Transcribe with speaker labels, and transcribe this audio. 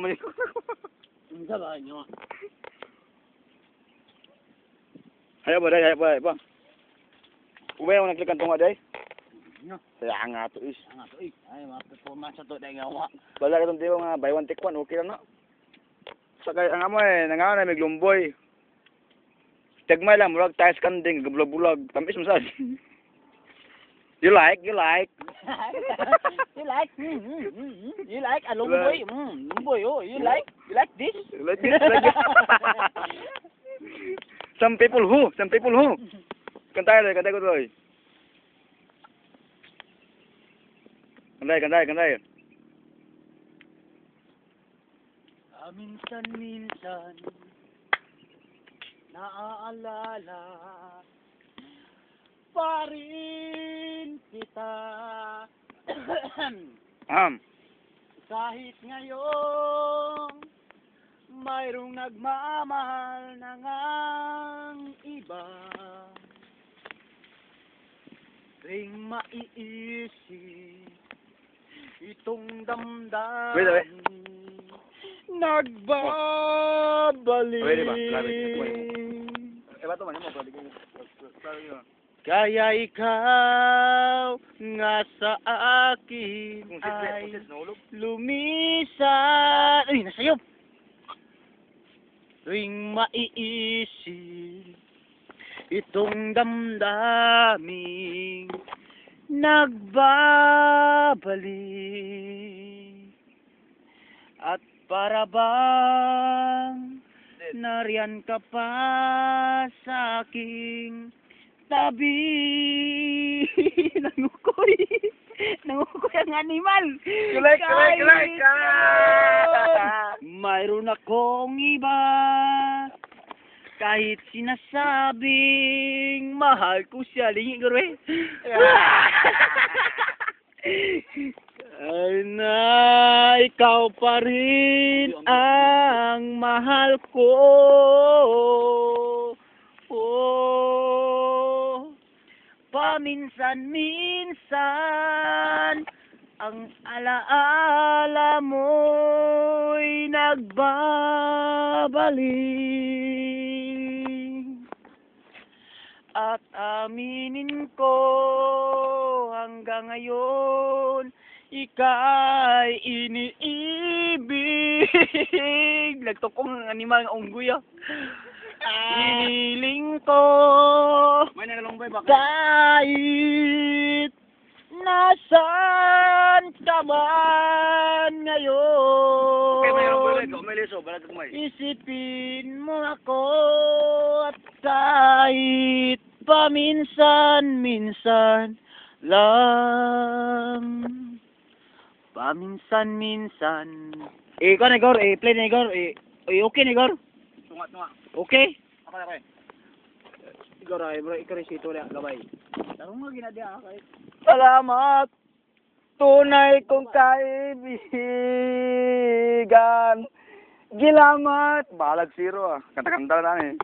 Speaker 1: naman yun.
Speaker 2: Ang sabay nyo.
Speaker 1: Hayop ba, day? Hayop ba, hayop ba? Uwe, ako nagklikan tunga, day?
Speaker 2: No.
Speaker 1: Kaya nga to, is.
Speaker 2: Ang ato eh. Ay, mga performance na to. Dahil ngawa.
Speaker 1: Bala ka itong di ba nga, buy one take one, okay lang na. Sakay, ang amo eh, nangawa na may glumboy. Tagmay lang, murag tayo skanding, gablag-bulag. Tamis mo saan. You like?
Speaker 2: You like? You like? A lumboy? Lumboy, oh. You like? You like this?
Speaker 1: Like this, like this. Some people who? Kantay ko to. Kantay.
Speaker 2: Minsan naaalala pa rin kita. Kahit ngayon mayroong nagmamahal na ngang iba, ring maiisip itong damdamin nagbabalik. Kaya ikaw nga sa akin ay lumisan. Uy, nasayop! Tuwing maiisip itong damdaming nagbabalik. At para bang nariyan ka pa sa aking tabi. Nangukoy ang animal.
Speaker 1: Kulay.
Speaker 2: Mayroon akong iba, kahit sinasabing mahal ko siya. Lingi ko rin. Ay na, ikaw pa rin ang mahal ko. Oh, paminsan-minsan ang alaala mo'y nagbabalik. At aminin ko hanggang ngayon ika'y iniibig. Nagtukong ang animal ng unggoy, ah. Hiniling ko kahit nasaan ka man ngayon, isipin mo ako. At kahit paminsan-minsan lang, paminsan-minsan. Ikaw na, Igor. Play na, Igor. Okay na, Igor.
Speaker 1: Tunga.
Speaker 2: Okay?
Speaker 1: Okay.
Speaker 2: Igor, bro, ikaw rin sito na, gabay. Tarong nga ginadya, kahit.
Speaker 1: Salamat, tunay kong kaibigan. Gilamat. Balag zero, ah. Kanta-kanta na eh.